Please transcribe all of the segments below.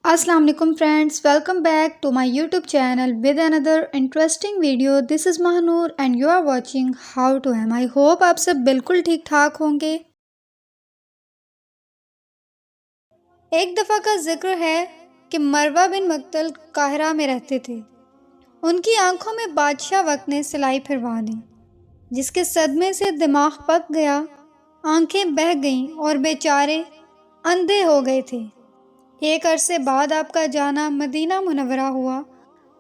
अस्सलाम वालेकुम friends, welcome back to my YouTube channel with another interesting video. This is Mahnoor and you are watching how to M. I hope आप सब बिल्कुल ठीक ठाक होंगे। एक दफ़ा का जिक्र है कि मरवा बिन मक्तल काहिरा में रहते थे। उनकी आंखों में बादशाह वक्त ने सिलाई फिरवा दी, जिसके सदमे से दिमाग पक गया, आंखें बह गईं और बेचारे अंधे हो गए थे। एक अरसे बाद आपका जाना मदीना मुनव्वरा हुआ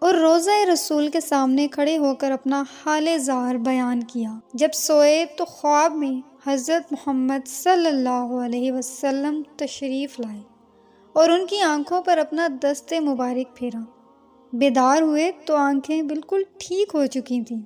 और रोज़ा रसूल के सामने खड़े होकर अपना हाले ज़ाहर बयान किया। जब सोए तो ख्वाब में हज़रत मोहम्मद सल्लल्लाहु अलैहि वसल्लम तशरीफ़ लाए और उनकी आंखों पर अपना दस्ते मुबारक फेरा। बेदार हुए तो आंखें बिल्कुल ठीक हो चुकी थीं।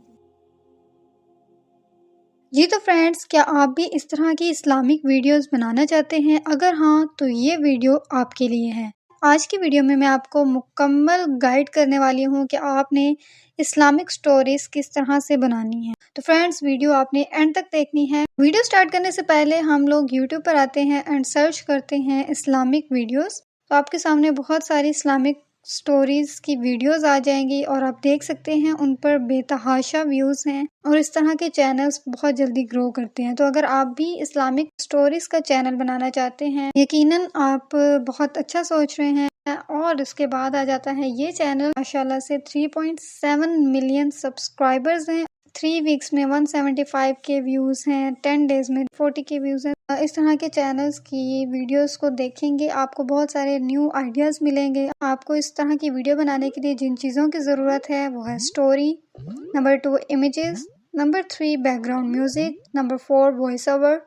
जी तो फ्रेंड्स, क्या आप भी इस तरह की इस्लामिक वीडियोस बनाना चाहते हैं? अगर हाँ, तो ये वीडियो आपके लिए है। आज की वीडियो में मैं आपको मुकम्मल गाइड करने वाली हूँ कि आपने इस्लामिक स्टोरीज किस तरह से बनानी है। तो फ्रेंड्स, वीडियो आपने एंड तक देखनी है। वीडियो स्टार्ट करने से पहले हम लोग यूट्यूब पर आते हैं एंड सर्च करते हैं इस्लामिक वीडियोस। तो आपके सामने बहुत सारी इस्लामिक स्टोरीज की वीडियोस आ जाएंगी और आप देख सकते हैं उन पर बेतहाशा व्यूज़ हैं और इस तरह के चैनल्स बहुत जल्दी ग्रो करते हैं। तो अगर आप भी इस्लामिक स्टोरीज का चैनल बनाना चाहते हैं, यकीनन आप बहुत अच्छा सोच रहे हैं। और इसके बाद आ जाता है ये चैनल, माशाल्लाह से 3.7 मिलियन सब्सक्राइबर्स हैं। 3 वीक्स में 175 के व्यूज़ हैं, 10 डेज में 40 के व्यूज़ हैं। इस तरह के चैनल्स की वीडियोस को देखेंगे आपको बहुत सारे न्यू आइडियाज़ मिलेंगे। आपको इस तरह की वीडियो बनाने के लिए जिन चीज़ों की ज़रूरत है वो है story, number 2 images, number 3 background music, number 4 voice over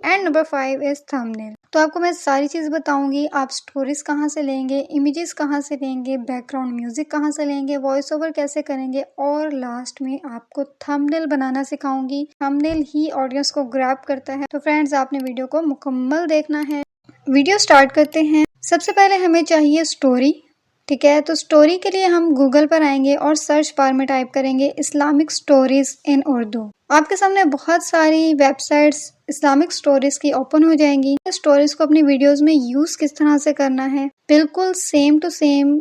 and number 5 is thumbnail. तो आपको मैं सारी चीज़ बताऊंगी। आप स्टोरीज कहाँ से लेंगे, इमेजेस कहाँ से लेंगे, बैकग्राउंड म्यूजिक कहाँ से लेंगे, वॉइस ओवर कैसे करेंगे और लास्ट में आपको थंबनेल बनाना सिखाऊंगी। थंबनेल ही ऑडियंस को ग्रैब करता है। तो फ्रेंड्स, आपने वीडियो को मुकम्मल देखना है। वीडियो स्टार्ट करते हैं। सबसे पहले हमें चाहिए स्टोरी, ठीक है। तो स्टोरी के लिए हम गूगल पर आएंगे और सर्च बार में टाइप करेंगे इस्लामिक स्टोरीज इन उर्दू। आपके सामने बहुत सारी वेबसाइट्स इस्लामिक स्टोरीज की ओपन हो जाएंगी। स्टोरीज को अपनी वीडियोस में यूज किस तरह से करना है, बिल्कुल सेम टू सेम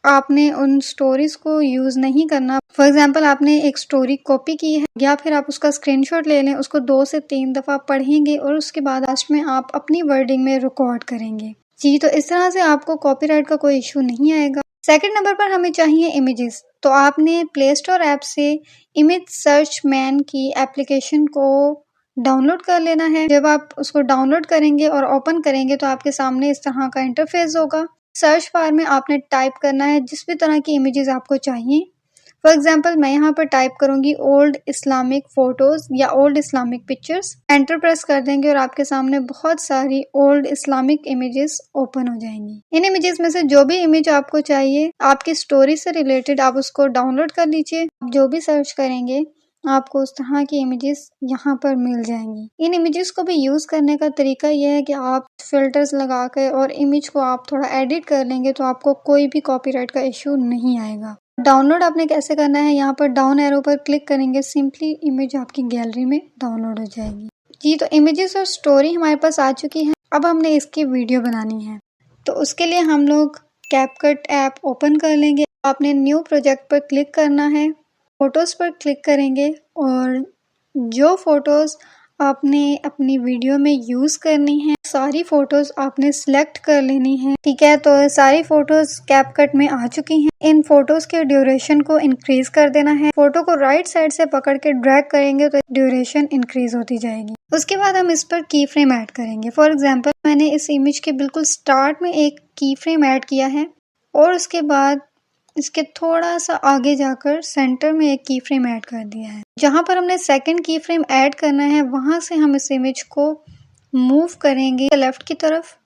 आपने उन स्टोरीज को यूज नहीं करना। फॉर एग्जाम्पल, आपने एक स्टोरी कॉपी की है या फिर आप उसका स्क्रीनशॉट ले लें, उसको 2 से 3 दफा पढ़ेंगे और उसके बाद लास्ट में आप अपनी वर्डिंग में रिकॉर्ड करेंगे। जी, तो इस तरह से आपको कॉपीराइट का कोई इशू नहीं आएगा। सेकंड नंबर पर हमें चाहिए इमेजेस। तो आपने प्ले स्टोर ऐप से इमेज सर्च मैन की एप्लीकेशन को डाउनलोड कर लेना है। जब आप उसको डाउनलोड करेंगे और ओपन करेंगे तो आपके सामने इस तरह का इंटरफेस होगा। सर्च बार में आपने टाइप करना है जिस भी तरह की इमेजेस आपको चाहिए। फॉर एग्जाम्पल, मैं यहाँ पर टाइप करूंगी ओल्ड इस्लामिक फोटोज या old Islamic pictures. Enter press कर देंगे और आपके सामने बहुत सारी ओल्ड इस्लामिक इमेजेस ओपन हो जाएंगी। इन इमेजेस में से जो भी इमेज आपको चाहिए, आपकी स्टोरी से रिलेटेड, आप उसको डाउनलोड कर लीजिए। जो भी सर्च करेंगे आपको उस तरह की इमेजेस यहाँ पर मिल जाएंगी। इन इमेजेस को भी यूज करने का तरीका यह है कि आप फिल्टर्स लगा कर और इमेज को आप थोड़ा एडिट कर लेंगे तो आपको कोई भी कॉपीराइट का इशू नहीं आएगा। डाउनलोड आपने कैसे करना है, यहाँ पर डाउन एरो पर क्लिक करेंगे, सिंपली इमेज आपकी गैलरी में डाउनलोड हो जाएगी। जी, तो इमेजेस और स्टोरी हमारे पास आ चुकी है। अब हमने इसकी वीडियो बनानी है। तो उसके लिए हम लोग कैपकट ऐप ओपन कर लेंगे। आपने न्यू प्रोजेक्ट पर क्लिक करना है, फोटोज़ पर क्लिक करेंगे और जो फोटोज़ आपने अपनी वीडियो में यूज़ करनी है, सारी फोटोज़ आपने सिलेक्ट कर लेनी है, ठीक है। तो सारी फोटोज़ कैपकट में आ चुकी हैं। इन फोटोज़ के ड्यूरेशन को इंक्रीज कर देना है। फोटो को राइट साइड से पकड़ के ड्रैग करेंगे तो ड्यूरेशन इंक्रीज होती जाएगी। उसके बाद हम इस पर की फ्रेम ऐड करेंगे। फॉर एग्जाम्पल, मैंने इस इमेज के बिल्कुल स्टार्ट में एक की फ्रेम ऐड किया है और उसके बाद इसके थोड़ा सा आगे जाकर सेंटर में एक की फ्रेम ऐड कर दिया है। जहां पर हमने सेकंड की फ्रेम ऐड करना है, वहां से हम इस इमेज को मूव करेंगे लेफ्ट की तरफ।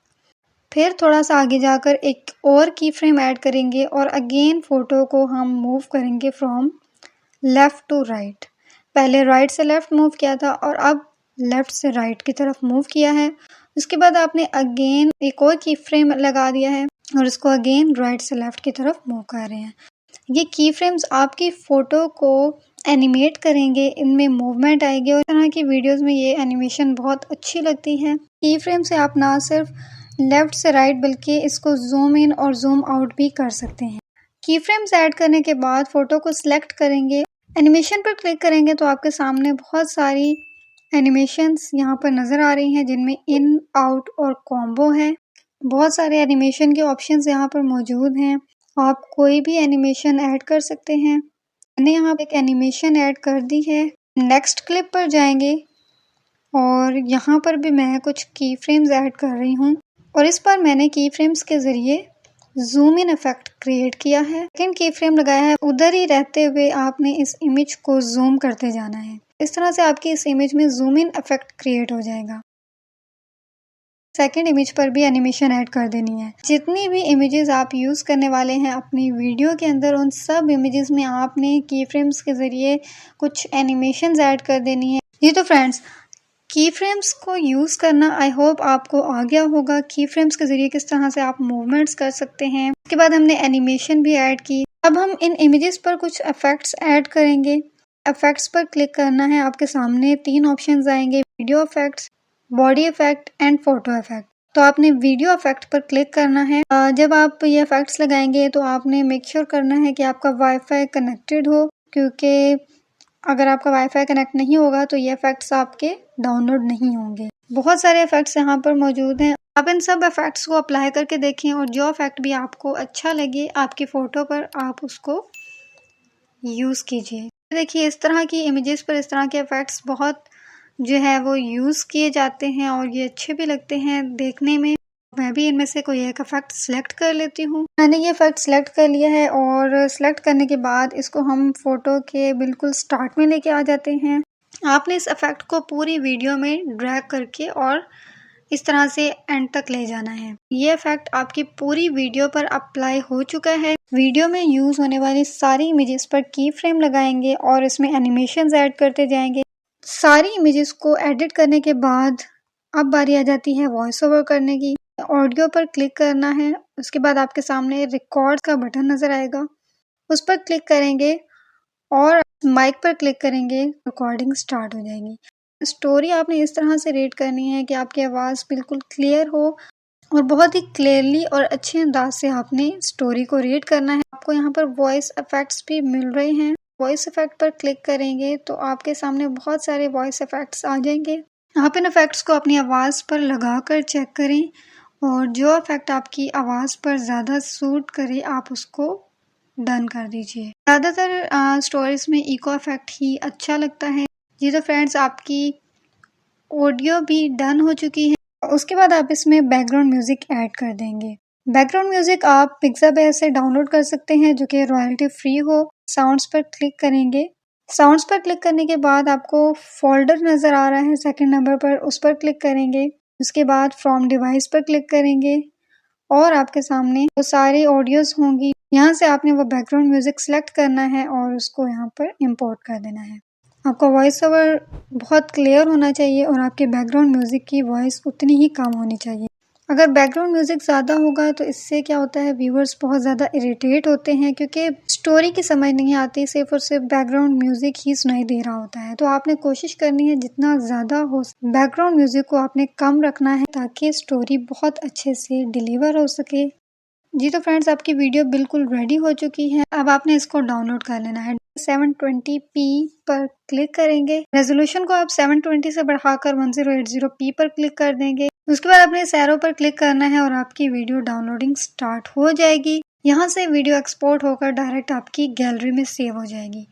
फिर थोड़ा सा आगे जाकर एक और की फ्रेम ऐड करेंगे और अगेन फोटो को हम मूव करेंगे फ्रॉम लेफ्ट टू राइट। पहले राइट से लेफ्ट मूव किया था और अब लेफ्ट से राइट की तरफ मूव किया है। उसके बाद आपने अगेन एक और की फ्रेम लगा दिया है और इसको अगेन राइट से लेफ्ट की तरफ मूव कर रहे हैं। ये की फ्रेम्स आपकी फ़ोटो को एनिमेट करेंगे, इनमें मूवमेंट आएगी और इस तरह की वीडियोस में ये एनिमेशन बहुत अच्छी लगती है। की फ्रेम से आप ना सिर्फ लेफ्ट से राइट, बल्कि इसको जूम इन और जूम आउट भी कर सकते हैं। की फ्रेम्स ऐड करने के बाद फ़ोटो को सिलेक्ट करेंगे, एनिमेशन पर क्लिक करेंगे तो आपके सामने बहुत सारी एनिमेशंस यहाँ पर नज़र आ रही हैं, जिनमें इन, आउट और कॉम्बो है। बहुत सारे एनिमेशन के ऑप्शंस यहाँ पर मौजूद हैं। आप कोई भी एनिमेशन ऐड कर सकते हैं। मैंने यहाँ पर एक एनिमेशन ऐड कर दी है। नेक्स्ट क्लिप पर जाएंगे और यहाँ पर भी मैं कुछ की फ्रेम्स ऐड कर रही हूँ और इस पर मैंने की फ्रेम्स के ज़रिए जूम इन इफेक्ट क्रिएट किया है। सेकंड की फ्रेम लगाया है, उधर ही रहते हुए आपने इस इमेज को जूम करते जाना है। इस तरह से आपकी इस इमेज में जूम इन इफेक्ट क्रिएट हो जाएगा। सेकंड इमेज पर भी एनिमेशन ऐड कर देनी है। जितनी भी इमेजेस आप यूज़ करने वाले हैं अपनी वीडियो के अंदर, उन सब इमेजेस में आपने की फ्रेम्स के ज़रिए कुछ एनिमेशन ऐड कर देनी है। ये तो फ्रेंड्स, की फ्रेम्स को यूज़ करना आई होप आपको आ गया होगा। की फ्रेम्स के ज़रिए किस तरह से आप मूवमेंट्स कर सकते हैं। उसके बाद हमने एनिमेशन भी ऐड की। अब हम इन इमेजेस पर कुछ इफ़ेक्ट्स ऐड करेंगे। इफ़ेक्ट्स पर क्लिक करना है, आपके सामने 3 ऑप्शंस आएंगे, video effects, body effect and photo effect. तो आपने वीडियो इफ़ेक्ट पर क्लिक करना है। जब आप ये इफ़ेक्ट्स लगाएंगे तो आपने मेक श्योर करना है कि आपका वाईफाई कनेक्टेड हो, क्योंकि अगर आपका वाईफाई कनेक्ट नहीं होगा तो ये इफेक्ट्स आपके डाउनलोड नहीं होंगे। बहुत सारे इफेक्ट्स यहाँ पर मौजूद हैं। आप इन सब इफेक्ट्स को अप्लाई करके देखें और जो इफेक्ट भी आपको अच्छा लगे आपकी फ़ोटो पर, आप उसको यूज़ कीजिए। देखिए, इस तरह की इमेजेस पर इस तरह के इफेक्ट्स बहुत जो है वो यूज़ किए जाते हैं और ये अच्छे भी लगते हैं देखने में। मैं भी इनमें से कोई एक इफेक्ट सेलेक्ट कर लेती हूँ। मैंने ये इफेक्ट सेलेक्ट कर लिया है और सेलेक्ट करने के बाद इसको हम फोटो के बिल्कुल स्टार्ट में लेके आ जाते हैं। आपने इस इफेक्ट को पूरी वीडियो में ड्रैग करके और इस तरह से एंड तक ले जाना है। ये इफेक्ट आपकी पूरी वीडियो पर अप्लाई हो चुका है। वीडियो में यूज होने वाली सारी इमेजेस पर की फ्रेम लगाएंगे और इसमें एनिमेशंस ऐड करते जाएंगे। सारी इमेजेस को एडिट करने के बाद अब बारी आ जाती है वॉइस ओवर करने की। ऑडियो पर क्लिक करना है, उसके बाद आपके सामने रिकॉर्ड का बटन नजर आएगा, उस पर क्लिक करेंगे और माइक पर क्लिक करेंगे, रिकॉर्डिंग स्टार्ट हो जाएगी। स्टोरी आपने इस तरह से रीड करनी है कि आपकी आवाज़ बिल्कुल क्लियर हो और बहुत ही क्लियरली और अच्छे अंदाज से आपने स्टोरी को रीड करना है। आपको यहाँ पर वॉइस इफेक्ट्स भी मिल रहे हैं। वॉइस इफेक्ट पर क्लिक करेंगे तो आपके सामने बहुत सारे वॉइस इफेक्ट्स आ जाएंगे। आप इन इफेक्ट्स को अपनी आवाज़ पर लगा कर चेक करें और जो इफेक्ट आपकी आवाज़ पर ज़्यादा सूट करे आप उसको डन कर दीजिए। ज़्यादातर स्टोरीज में इको इफेक्ट ही अच्छा लगता है। जी तो फ्रेंड्स, आपकी ऑडियो भी डन हो चुकी है। उसके बाद आप इसमें बैकग्राउंड म्यूजिक ऐड कर देंगे। बैकग्राउंड म्यूजिक आप पिक्साबेस से डाउनलोड कर सकते हैं जो कि रॉयल्टी फ्री हो। साउंड्स पर क्लिक करेंगे। साउंड्स पर क्लिक करने के बाद आपको फोल्डर नज़र आ रहा है सेकंड नंबर पर, उस पर क्लिक करेंगे। उसके बाद फ्रॉम डिवाइस पर क्लिक करेंगे और आपके सामने वो सारी ऑडियोज होंगी। यहाँ से आपने वो बैकग्राउंड म्यूजिक सेलेक्ट करना है और उसको यहाँ पर इंपोर्ट कर देना है। आपका वॉइस ओवर बहुत क्लियर होना चाहिए और आपके बैकग्राउंड म्यूजिक की वॉइस उतनी ही कम होनी चाहिए। अगर बैकग्राउंड म्यूजिक ज़्यादा होगा तो इससे क्या होता है, व्यूअर्स बहुत ज़्यादा इरिटेट होते हैं क्योंकि स्टोरी की समझ नहीं आती, सिर्फ और सिर्फ बैकग्राउंड म्यूजिक ही सुनाई दे रहा होता है। तो आपने कोशिश करनी है जितना ज़्यादा हो बैकग्राउंड म्यूजिक को आपने कम रखना है ताकि स्टोरी बहुत अच्छे से डिलीवर हो सके। जी तो फ्रेंड्स, आपकी वीडियो बिल्कुल रेडी हो चुकी है। अब आपने इसको डाउनलोड कर लेना है। 720p पर क्लिक करेंगे। रेजोल्यूशन को आप 720 से बढ़ाकर 1080p पर क्लिक कर देंगे। उसके बाद आपने इस एरो पर क्लिक करना है और आपकी वीडियो डाउनलोडिंग स्टार्ट हो जाएगी। यहाँ से वीडियो एक्सपोर्ट होकर डायरेक्ट आपकी गैलरी में सेव हो जाएगी।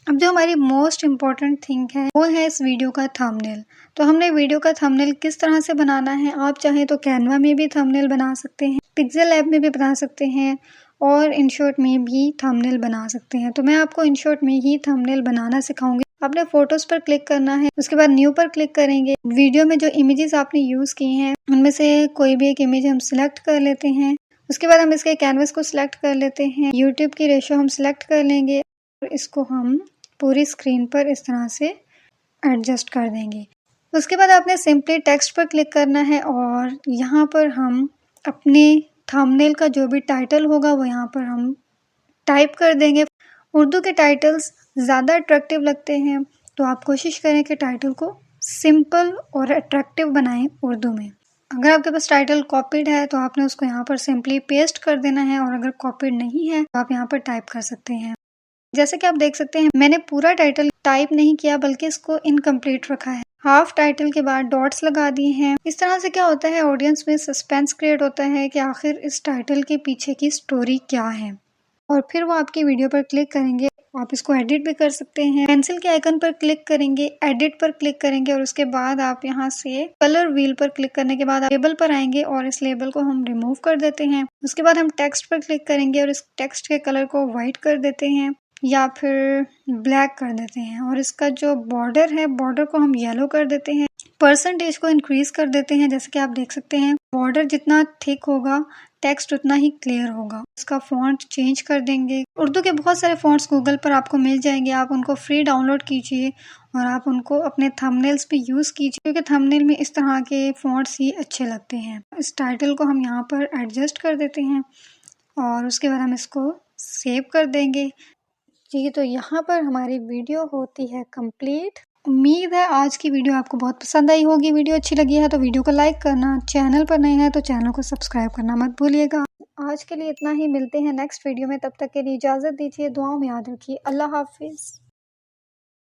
अब जो हमारी मोस्ट इम्पॉर्टेंट थिंग है वो है इस वीडियो का थंबनेल। तो हमने वीडियो का थंबनेल किस तरह से बनाना है, आप चाहें तो कैनवा में भी थंबनेल बना सकते हैं, पिक्सेल ऐप में भी बना सकते हैं और इनशॉट में भी थंबनेल बना सकते हैं। तो मैं आपको इनशॉट में ही थंबनेल बनाना सिखाऊंगी। आपने फोटोज पर क्लिक करना है, उसके बाद न्यू पर क्लिक करेंगे। वीडियो में जो इमेजेस आपने यूज की हैं उनमें से कोई भी एक इमेज हम सिलेक्ट कर लेते हैं। उसके बाद हम इसके कैनवस को सिलेक्ट कर लेते हैं। यूट्यूब की रेशो हम सिलेक्ट कर लेंगे और इसको हम पूरी स्क्रीन पर इस तरह से एडजस्ट कर देंगे। उसके बाद आपने सिंपली टेक्स्ट पर क्लिक करना है और यहाँ पर हम अपने थंबनेल का जो भी टाइटल होगा वो यहाँ पर हम टाइप कर देंगे। उर्दू के टाइटल्स ज़्यादा अट्रैक्टिव लगते हैं तो आप कोशिश करें कि टाइटल को सिंपल और अट्रैक्टिव बनाएं उर्दू में। अगर आपके पास टाइटल कॉपीड है तो आपने उसको यहाँ पर सिंपली पेस्ट कर देना है, और अगर कॉपीड नहीं है तो आप यहाँ पर टाइप कर सकते हैं। जैसे कि आप देख सकते हैं मैंने पूरा टाइटल टाइप नहीं किया बल्कि इसको इनकम्प्लीट रखा है। हाफ टाइटल के बाद डॉट्स लगा दिए हैं। इस तरह से क्या होता है, ऑडियंस में सस्पेंस क्रिएट होता है कि आखिर इस टाइटल के पीछे की स्टोरी क्या है, और फिर वो आपकी वीडियो पर क्लिक करेंगे। आप इसको एडिट भी कर सकते हैं। पेंसिल के आइकन पर क्लिक करेंगे, एडिट पर क्लिक करेंगे, और उसके बाद आप यहाँ से कलर व्हील पर क्लिक करने के बाद लेबल पर आएंगे और इस लेबल को हम रिमूव कर देते हैं। उसके बाद हम टेक्स्ट पर क्लिक करेंगे और इस टेक्स्ट के कलर को व्हाइट कर देते हैं या फिर ब्लैक कर देते हैं, और इसका जो बॉर्डर है बॉर्डर को हम येलो कर देते हैं। परसेंटेज को इंक्रीज कर देते हैं। जैसे कि आप देख सकते हैं बॉर्डर जितना थिक होगा टेक्स्ट उतना ही क्लियर होगा। इसका फॉन्ट चेंज कर देंगे। उर्दू के बहुत सारे फॉन्ट्स गूगल पर आपको मिल जाएंगे, आप उनको फ्री डाउनलोड कीजिए और आप उनको अपने थंबनेल्स पे यूज़ कीजिए, क्योंकि थंबनेल में इस तरह के फॉन्ट्स ही अच्छे लगते हैं। इस टाइटल को हम यहाँ पर एडजस्ट कर देते हैं और उसके बाद हम इसको सेव कर देंगे। जी, तो यहाँ पर हमारी वीडियो होती है कंप्लीट। उम्मीद है आज की वीडियो आपको बहुत पसंद आई होगी। वीडियो अच्छी लगी है तो वीडियो को लाइक करना, चैनल पर नए हैं तो चैनल को सब्सक्राइब करना मत भूलिएगा। आज के लिए इतना ही, मिलते हैं नेक्स्ट वीडियो में। तब तक के लिए इजाज़त दीजिए, दुआओं में याद रखिए। अल्लाह हाफिज़।